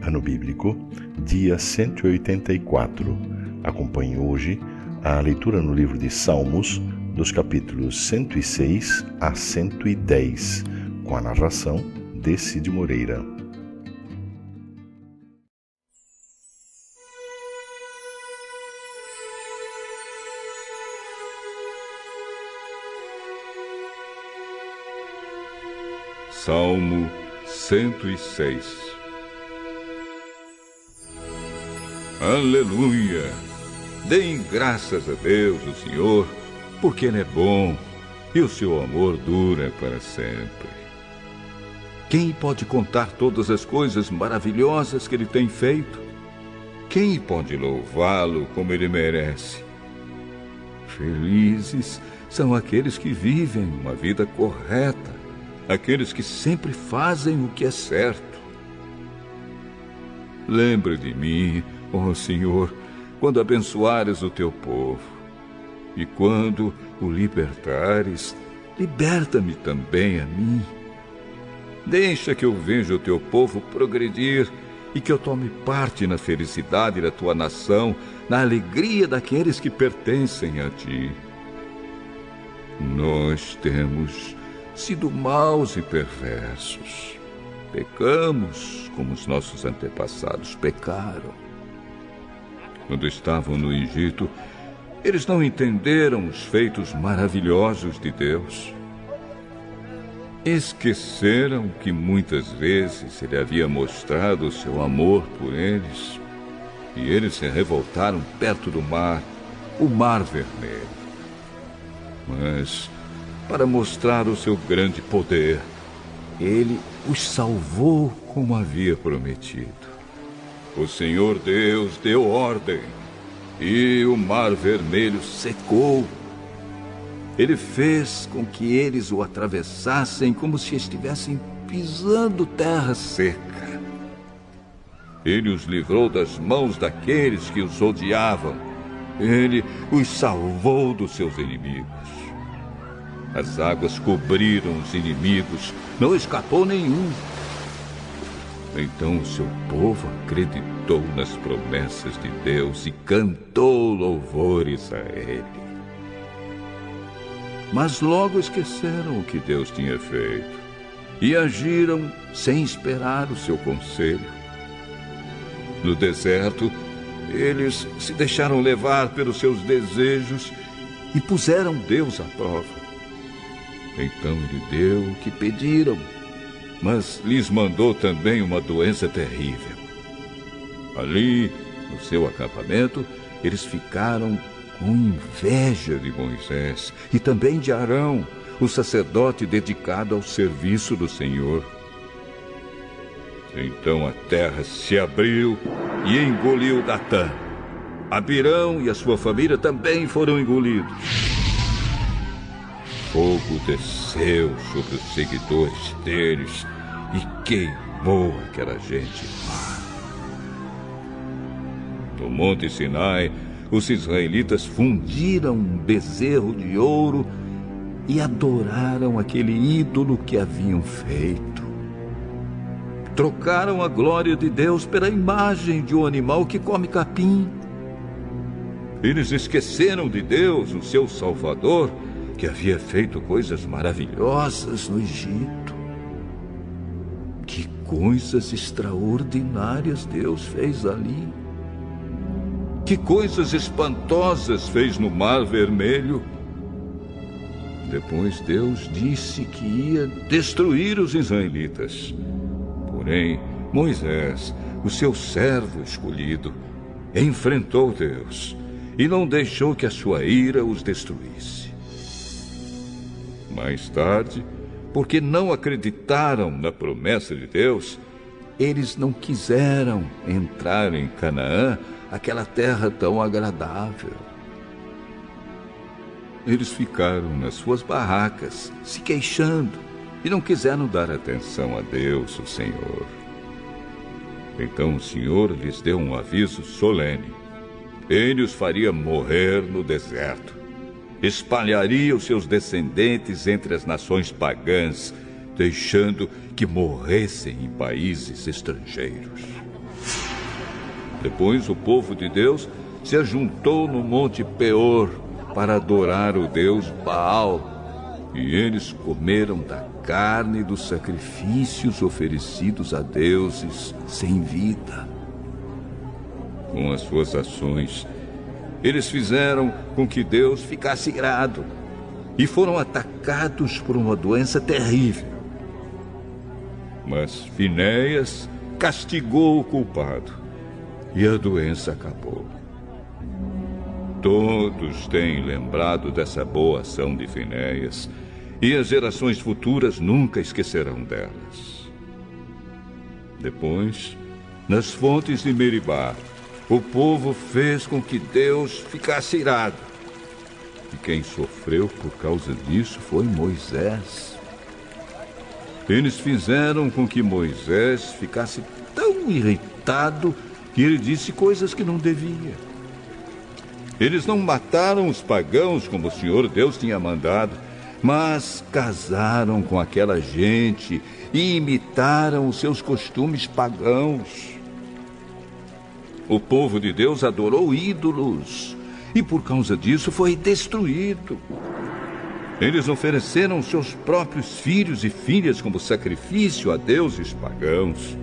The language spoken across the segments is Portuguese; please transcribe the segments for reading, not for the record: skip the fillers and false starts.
Ano Bíblico, dia 184. Acompanhe hoje a leitura no livro de Salmos, dos capítulos 106 a 110, com a narração de Cid Moreira. Salmo 106. Aleluia! Deem graças a Deus, o Senhor, porque Ele é bom e o seu amor dura para sempre. Quem pode contar todas as coisas maravilhosas que Ele tem feito? Quem pode louvá-lo como Ele merece? Felizes são aqueles que vivem uma vida correta, aqueles que sempre fazem o que é certo. Lembra de mim, ó Senhor, quando abençoares o teu povo. E quando o libertares, liberta-me também a mim. Deixa que eu veja o teu povo progredir e que eu tome parte na felicidade da tua nação, na alegria daqueles que pertencem a ti. Nós temos sido maus e perversos. Pecamos como os nossos antepassados pecaram. Quando estavam no Egito, eles não entenderam os feitos maravilhosos de Deus. Esqueceram que muitas vezes Ele havia mostrado o seu amor por eles, e eles se revoltaram perto do mar, o Mar Vermelho. Mas, para mostrar o seu grande poder, Ele os salvou como havia prometido. O Senhor Deus deu ordem, e o Mar Vermelho secou. Ele fez com que eles o atravessassem como se estivessem pisando terra seca. Ele os livrou das mãos daqueles que os odiavam. Ele os salvou dos seus inimigos. As águas cobriram os inimigos, não escapou nenhum. Então o seu povo acreditou nas promessas de Deus e cantou louvores a Ele. Mas logo esqueceram o que Deus tinha feito e agiram sem esperar o seu conselho. No deserto, eles se deixaram levar pelos seus desejos e puseram Deus à prova. Então Ele deu o que pediram, mas lhes mandou também uma doença terrível. Ali, no seu acampamento, eles ficaram com inveja de Moisés e também de Arão, o sacerdote dedicado ao serviço do Senhor. Então a terra se abriu e engoliu Datã. Abirão e a sua família também foram engolidos. Fogo desceu sobre os seguidores deles e queimou aquela gente má. No Monte Sinai, os israelitas fundiram um bezerro de ouro e adoraram aquele ídolo que haviam feito. Trocaram a glória de Deus pela imagem de um animal que come capim. Eles esqueceram de Deus, o seu Salvador, que havia feito coisas maravilhosas no Egito. Que coisas extraordinárias Deus fez ali. Que coisas espantosas fez no Mar Vermelho. Depois Deus disse que ia destruir os israelitas. Porém, Moisés, o seu servo escolhido, enfrentou Deus e não deixou que a sua ira os destruísse. Mais tarde, porque não acreditaram na promessa de Deus, eles não quiseram entrar em Canaã, aquela terra tão agradável. Eles ficaram nas suas barracas, se queixando, e não quiseram dar atenção a Deus, o Senhor. Então o Senhor lhes deu um aviso solene. Ele os faria morrer no deserto. Espalharia os seus descendentes entre as nações pagãs, deixando que morressem em países estrangeiros. Depois o povo de Deus se ajuntou no Monte Peor para adorar o deus Baal. E eles comeram da carne dos sacrifícios oferecidos a deuses sem vida. Com as suas ações, eles fizeram com que Deus ficasse irado e foram atacados por uma doença terrível. Mas Finéias castigou o culpado e a doença acabou. Todos têm lembrado dessa boa ação de Finéias e as gerações futuras nunca esquecerão delas. Depois, nas fontes de Meribá, o povo fez com que Deus ficasse irado. E quem sofreu por causa disso foi Moisés. Eles fizeram com que Moisés ficasse tão irritado que ele disse coisas que não devia. Eles não mataram os pagãos como o Senhor Deus tinha mandado, mas casaram com aquela gente e imitaram os seus costumes pagãos. O povo de Deus adorou ídolos e por causa disso foi destruído. Eles ofereceram seus próprios filhos e filhas como sacrifício a deuses pagãos.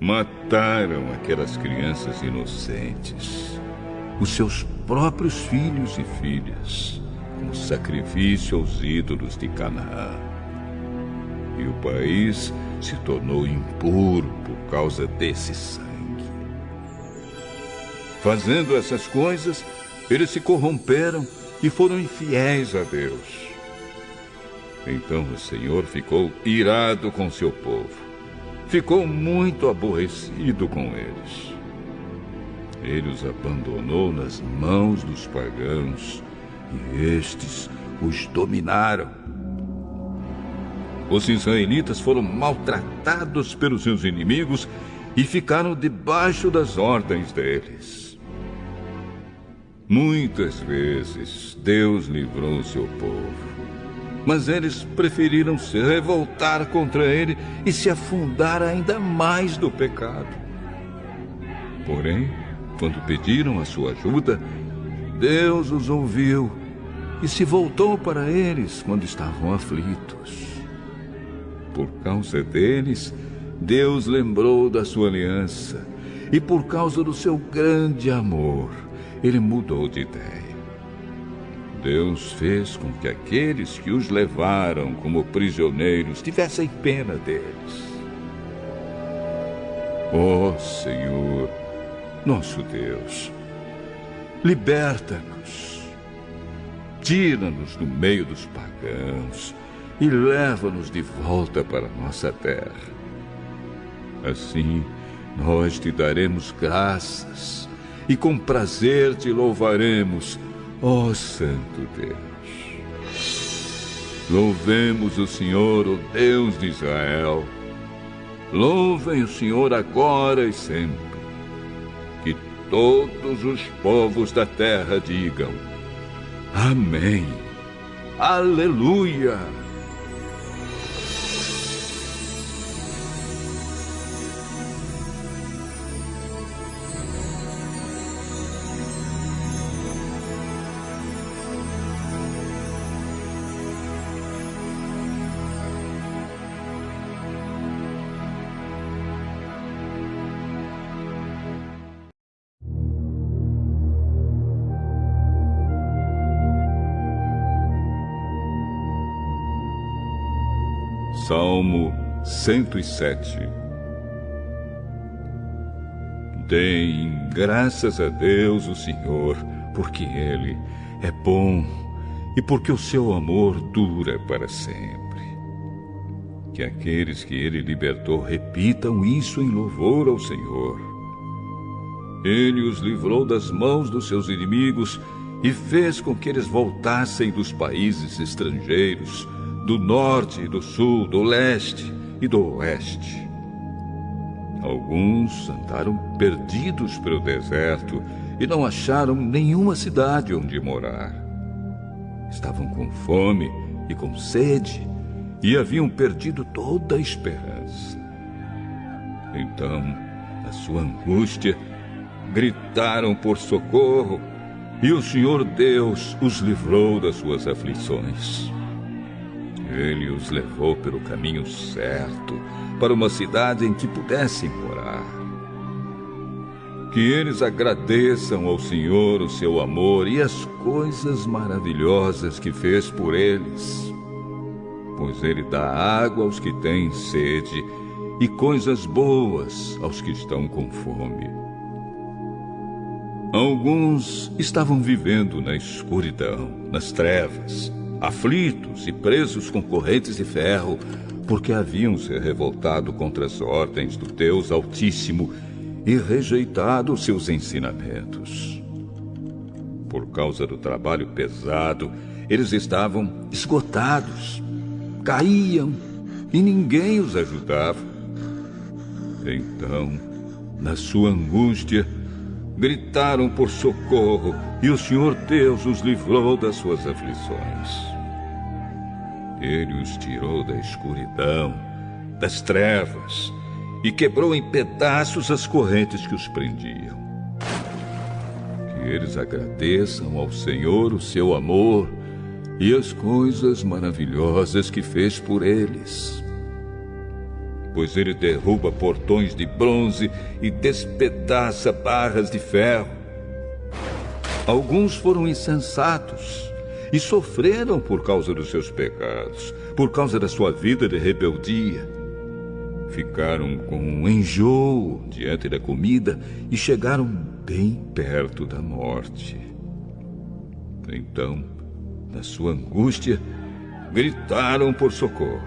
Mataram aquelas crianças inocentes, os seus próprios filhos e filhas, como sacrifício aos ídolos de Canaã. E o país se tornou impuro por causa desse sangue. Fazendo essas coisas, eles se corromperam e foram infiéis a Deus. Então o Senhor ficou irado com seu povo. Ficou muito aborrecido com eles. Ele os abandonou nas mãos dos pagãos e estes os dominaram. Os israelitas foram maltratados pelos seus inimigos e ficaram debaixo das ordens deles. Muitas vezes Deus livrou o seu povo, mas eles preferiram se revoltar contra ele e se afundar ainda mais no pecado. Porém, quando pediram a sua ajuda, Deus os ouviu e se voltou para eles quando estavam aflitos. Por causa deles, Deus lembrou da sua aliança e por causa do seu grande amor, ele mudou de ideia. Deus fez com que aqueles que os levaram como prisioneiros tivessem pena deles. Ó Senhor, nosso Deus, liberta-nos, tira-nos do meio dos pagãos e leva-nos de volta para nossa terra. Assim, nós te daremos graças e com prazer te louvaremos, ó Santo Deus. Louvemos o Senhor, o Deus de Israel. Louvem o Senhor agora e sempre. Que todos os povos da terra digam: Amém. Aleluia. Salmo 107. Deem graças a Deus o Senhor, porque Ele é bom e porque o seu amor dura para sempre. Que aqueles que Ele libertou repitam isso em louvor ao Senhor. Ele os livrou das mãos dos seus inimigos e fez com que eles voltassem dos países estrangeiros, do norte, do sul, do leste e do oeste. Alguns andaram perdidos pelo deserto e não acharam nenhuma cidade onde morar. Estavam com fome e com sede e haviam perdido toda a esperança. Então, a na sua angústia, gritaram por socorro, e o Senhor Deus os livrou das suas aflições. Ele os levou pelo caminho certo, para uma cidade em que pudessem morar. Que eles agradeçam ao Senhor o seu amor e as coisas maravilhosas que fez por eles. Pois Ele dá água aos que têm sede e coisas boas aos que estão com fome. Alguns estavam vivendo na escuridão, nas trevas, aflitos e presos com correntes de ferro, porque haviam se revoltado contra as ordens do Deus Altíssimo e rejeitado seus ensinamentos. Por causa do trabalho pesado, eles estavam esgotados, caíam e ninguém os ajudava. Então, na sua angústia, gritaram por socorro e o Senhor Deus os livrou das suas aflições. Ele os tirou da escuridão, das trevas, e quebrou em pedaços as correntes que os prendiam. Que eles agradeçam ao Senhor o seu amor e as coisas maravilhosas que fez por eles. Pois Ele derruba portões de bronze e despedaça barras de ferro. Alguns foram insensatos e sofreram por causa dos seus pecados, por causa da sua vida de rebeldia. Ficaram com um enjoo diante da comida e chegaram bem perto da morte. Então, na sua angústia, gritaram por socorro,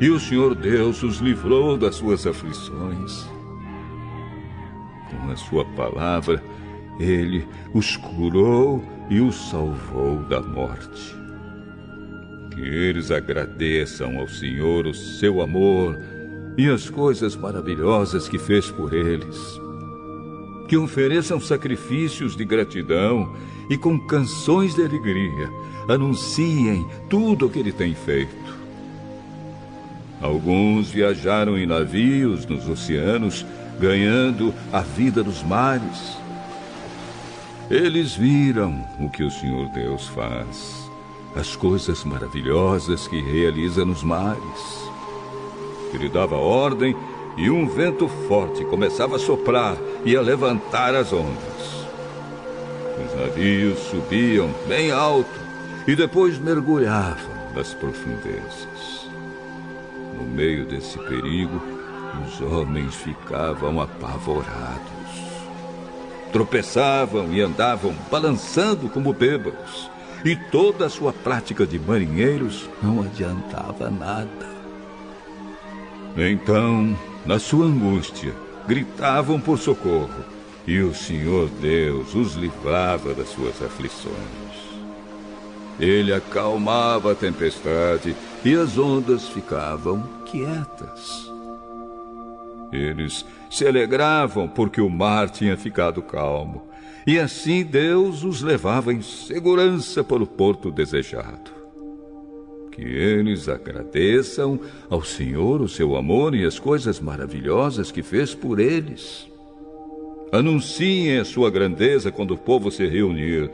e o Senhor Deus os livrou das suas aflições. Com a sua palavra, Ele os curou e os salvou da morte. Que eles agradeçam ao Senhor o seu amor e as coisas maravilhosas que fez por eles. Que ofereçam sacrifícios de gratidão e com canções de alegria anunciem tudo o que Ele tem feito. Alguns viajaram em navios nos oceanos, ganhando a vida dos mares. Eles viram o que o Senhor Deus faz, as coisas maravilhosas que realiza nos mares. Ele dava ordem e um vento forte começava a soprar e a levantar as ondas. Os navios subiam bem alto e depois mergulhavam nas profundezas. No meio desse perigo, os homens ficavam apavorados. Tropeçavam e andavam balançando como bêbados, e toda a sua prática de marinheiros não adiantava nada. Então, na sua angústia, gritavam por socorro, e o Senhor Deus os livrava das suas aflições. Ele acalmava a tempestade e as ondas ficavam quietas. Eles se alegravam porque o mar tinha ficado calmo, e assim Deus os levava em segurança para o porto desejado. Que eles agradeçam ao Senhor o seu amor e as coisas maravilhosas que fez por eles. Anunciem a sua grandeza quando o povo se reunir.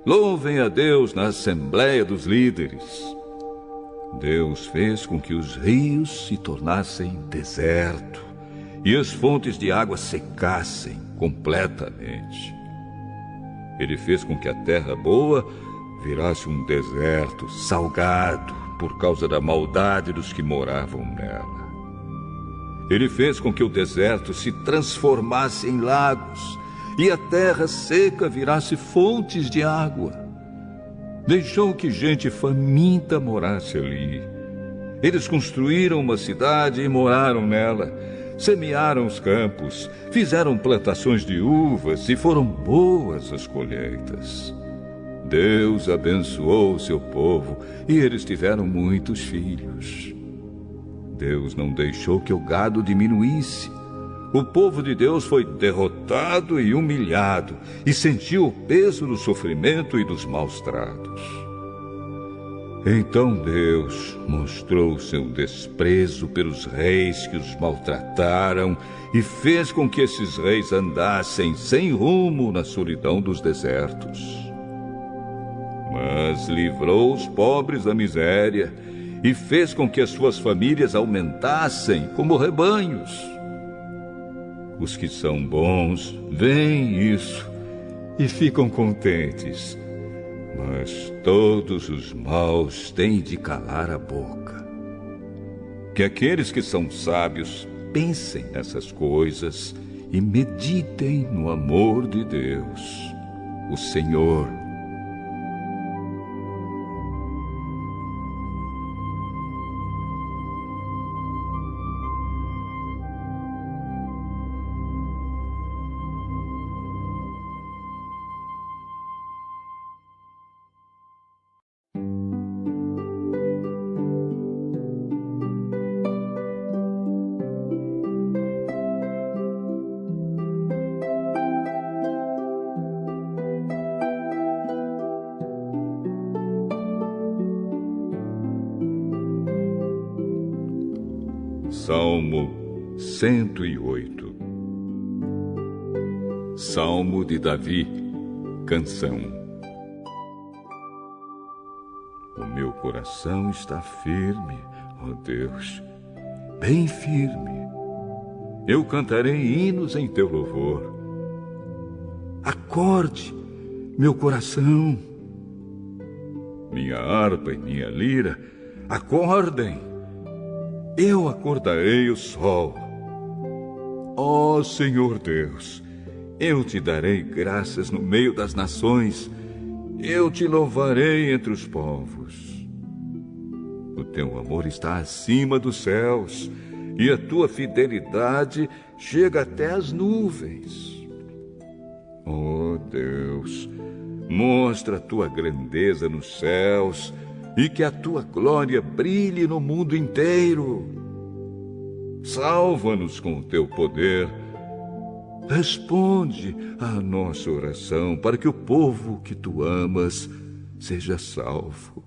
Louvem a Deus na Assembleia dos Líderes. Deus fez com que os rios se tornassem deserto e as fontes de água secassem completamente. Ele fez com que a terra boa virasse um deserto salgado por causa da maldade dos que moravam nela. Ele fez com que o deserto se transformasse em lagos e a terra seca virasse fontes de água. Deixou que gente faminta morasse ali. Eles construíram uma cidade e moraram nela. Semearam os campos, fizeram plantações de uvas e foram boas as colheitas. Deus abençoou o seu povo e eles tiveram muitos filhos. Deus não deixou que o gado diminuísse. O povo de Deus foi derrotado e humilhado e sentiu o peso do sofrimento e dos maus tratos. Então Deus mostrou seu desprezo pelos reis que os maltrataram e fez com que esses reis andassem sem rumo na solidão dos desertos. Mas livrou os pobres da miséria e fez com que as suas famílias aumentassem como rebanhos. Os que são bons veem isso e ficam contentes, mas todos os maus têm de calar a boca. Que aqueles que são sábios pensem nessas coisas e meditem no amor de Deus, o Senhor. Salmo 108. Salmo de Davi, canção. O meu coração está firme, ó Deus, bem firme. Eu cantarei hinos em teu louvor. Acorde, meu coração. Minha harpa e minha lira, acordem. Eu acordarei o sol. Ó Senhor Deus, eu te darei graças no meio das nações. Eu te louvarei entre os povos. O teu amor está acima dos céus e a tua fidelidade chega até as nuvens. Ó Deus, mostra a tua grandeza nos céus e que a tua glória brilhe no mundo inteiro. Salva-nos com o teu poder. Responde à nossa oração para que o povo que tu amas seja salvo.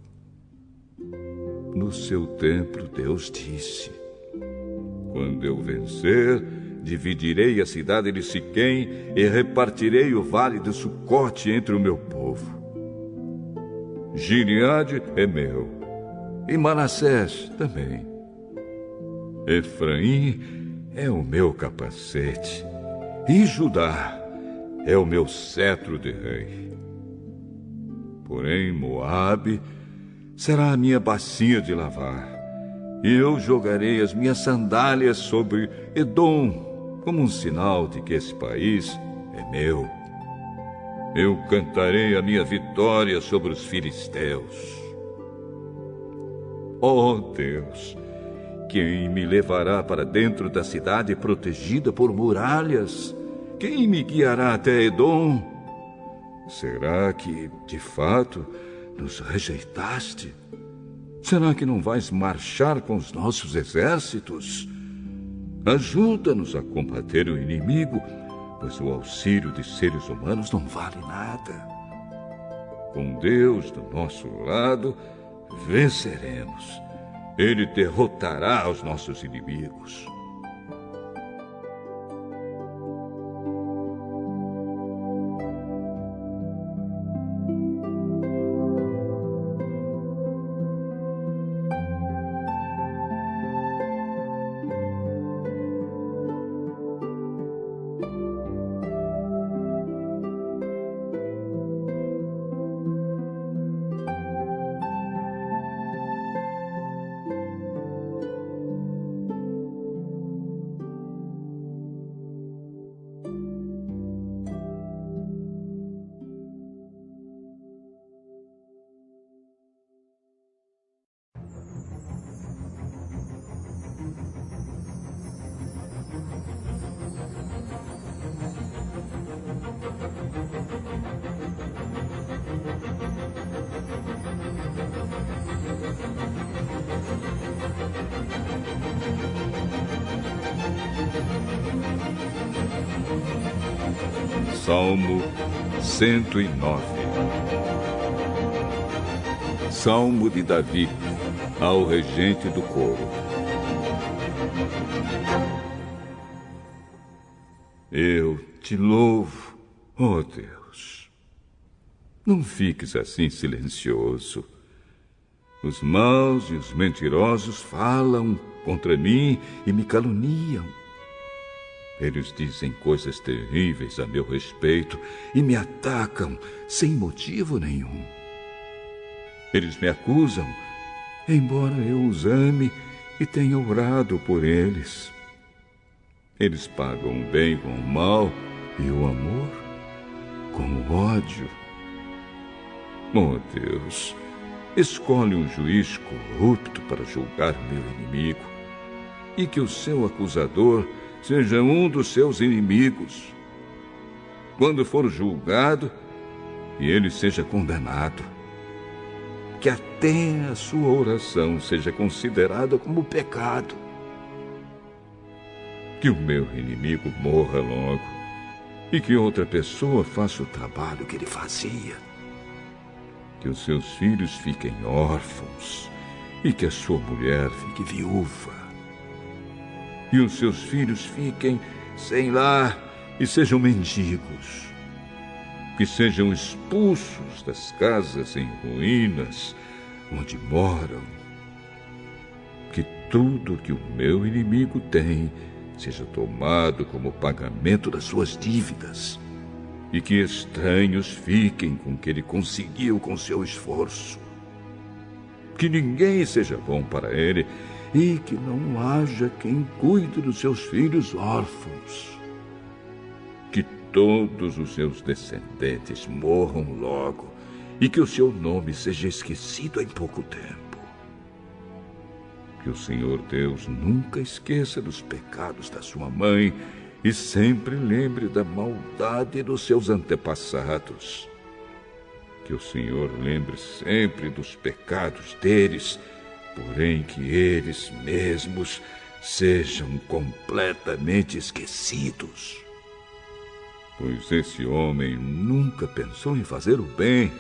No seu templo, Deus disse: quando eu vencer, dividirei a cidade de Siquém e repartirei o vale de Sucote entre o meu povo. Gileade é meu, e Manassés também. Efraim é o meu capacete, e Judá é o meu cetro de rei. Porém, Moabe será a minha bacia de lavar, e eu jogarei as minhas sandálias sobre Edom, como um sinal de que esse país é meu. Eu cantarei a minha vitória sobre os filisteus. Ó Deus, quem me levará para dentro da cidade protegida por muralhas? Quem me guiará até Edom? Será que, de fato, nos rejeitaste? Será que não vais marchar com os nossos exércitos? Ajuda-nos a combater o inimigo, pois o auxílio de seres humanos não vale nada. Com Deus do nosso lado, venceremos. Ele derrotará os nossos inimigos. Salmo 109. Salmo de Davi, ao regente do coro. Eu te louvo, ó Deus. Não fiques assim silencioso. Os maus e os mentirosos falam contra mim e me caluniam. Eles dizem coisas terríveis a meu respeito e me atacam sem motivo nenhum. Eles me acusam, embora eu os ame e tenha orado por eles. Eles pagam o bem com o mal e o amor com o ódio. Oh Deus, escolhe um juiz corrupto para julgar meu inimigo, e que o seu acusador seja um dos seus inimigos. Quando for julgado, e ele seja condenado, que até a sua oração seja considerada como pecado. Que o meu inimigo morra logo, e que outra pessoa faça o trabalho que ele fazia. Que os seus filhos fiquem órfãos, e que a sua mulher fique viúva. E os seus filhos fiquem sem lar e sejam mendigos. Que sejam expulsos das casas em ruínas onde moram. Que tudo que o meu inimigo tem seja tomado como pagamento das suas dívidas, e que estranhos fiquem com o que ele conseguiu com seu esforço. Que ninguém seja bom para ele, e que não haja quem cuide dos seus filhos órfãos. Que todos os seus descendentes morram logo, e que o seu nome seja esquecido em pouco tempo. Que o Senhor Deus nunca esqueça dos pecados da sua mãe e sempre lembre da maldade dos seus antepassados. Que o Senhor lembre sempre dos pecados deles, porém que eles mesmos sejam completamente esquecidos. Pois esse homem nunca pensou em fazer o bem,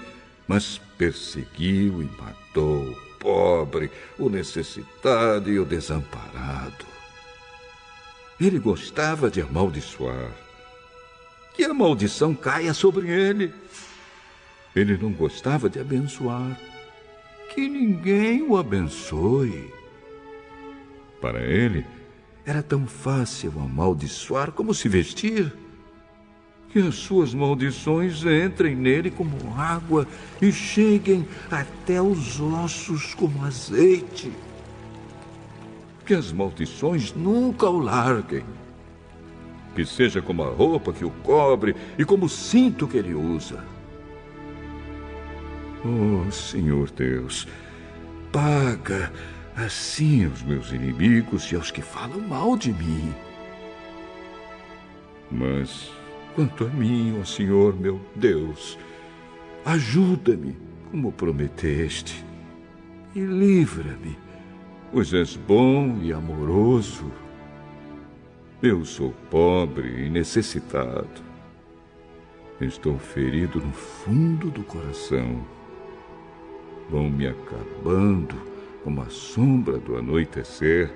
mas perseguiu e matou o pobre, o necessitado e o desamparado. Ele gostava de amaldiçoar. Que a maldição caia sobre ele. Ele não gostava de abençoar. Que ninguém o abençoe. Para ele, era tão fácil amaldiçoar como se vestir. Que as suas maldições entrem nele como água e cheguem até os ossos como azeite. Que as maldições nunca o larguem. Que seja como a roupa que o cobre e como o cinto que ele usa. Oh, Senhor Deus, paga assim aos meus inimigos e aos que falam mal de mim. Mas quanto a mim, ó Senhor, meu Deus, ajuda-me, como prometeste, e livra-me, pois és bom e amoroso. Eu sou pobre e necessitado. Estou ferido no fundo do coração. Vão me acabando como a sombra do anoitecer.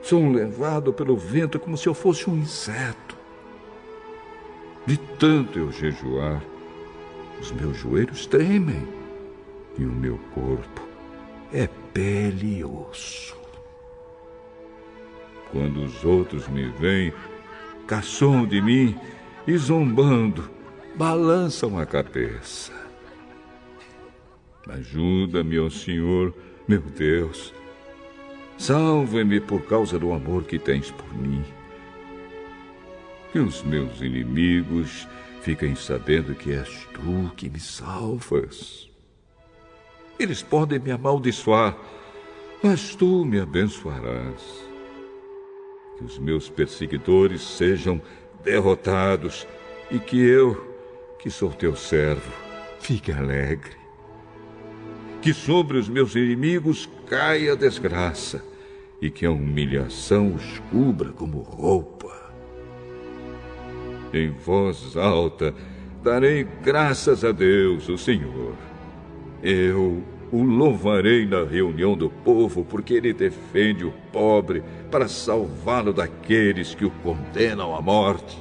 Sou levado pelo vento como se eu fosse um inseto. De tanto eu jejuar, os meus joelhos tremem e o meu corpo é pele e osso. Quando os outros me veem, caçoam de mim e, zombando, balançam a cabeça. Ajuda-me, ó Senhor, meu Deus. Salva-me por causa do amor que tens por mim. Que os meus inimigos fiquem sabendo que és tu que me salvas. Eles podem me amaldiçoar, mas tu me abençoarás. Que os meus perseguidores sejam derrotados e que eu, que sou teu servo, fique alegre. Que sobre os meus inimigos caia a desgraça e que a humilhação os cubra como roupa. Em voz alta darei graças a Deus, o Senhor. Eu, o louvarei na reunião do povo, porque ele defende o pobre para salvá-lo daqueles que o condenam à morte.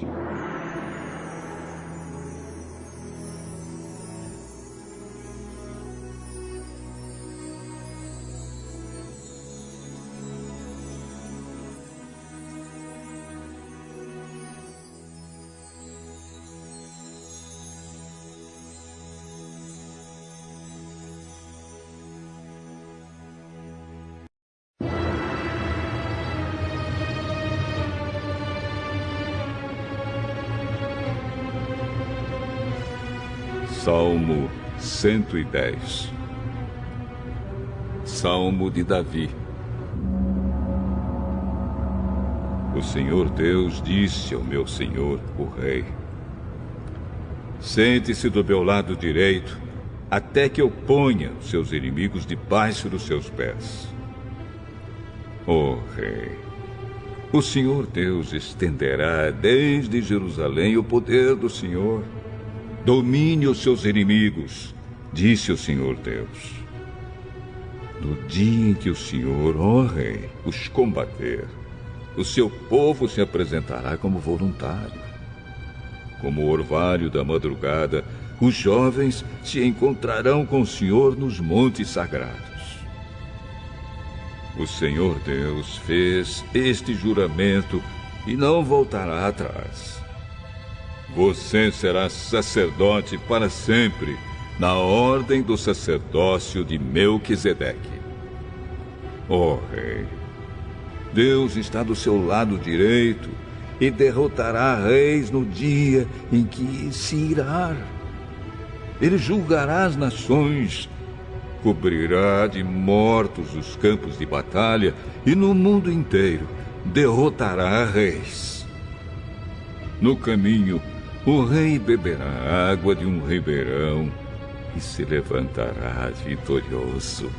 Salmo 110. Salmo de Davi. O Senhor Deus disse ao meu Senhor, o Rei: sente-se do meu lado direito, até que eu ponha os seus inimigos debaixo dos seus pés. Ó Rei, o Senhor Deus estenderá desde Jerusalém o poder do Senhor. Domine os seus inimigos, disse o Senhor Deus. No dia em que o Senhor, ó Rei, os combater, o seu povo se apresentará como voluntário. Como o orvalho da madrugada, os jovens se encontrarão com o Senhor nos montes sagrados. O Senhor Deus fez este juramento e não voltará atrás. Você será sacerdote para sempre, na ordem do sacerdócio de Melquisedeque. Ó Rei, Deus está do seu lado direito e derrotará reis no dia em que se irá. Ele julgará as nações, cobrirá de mortos os campos de batalha e no mundo inteiro derrotará reis. No caminho, o rei beberá água de um ribeirão e se levantará vitorioso.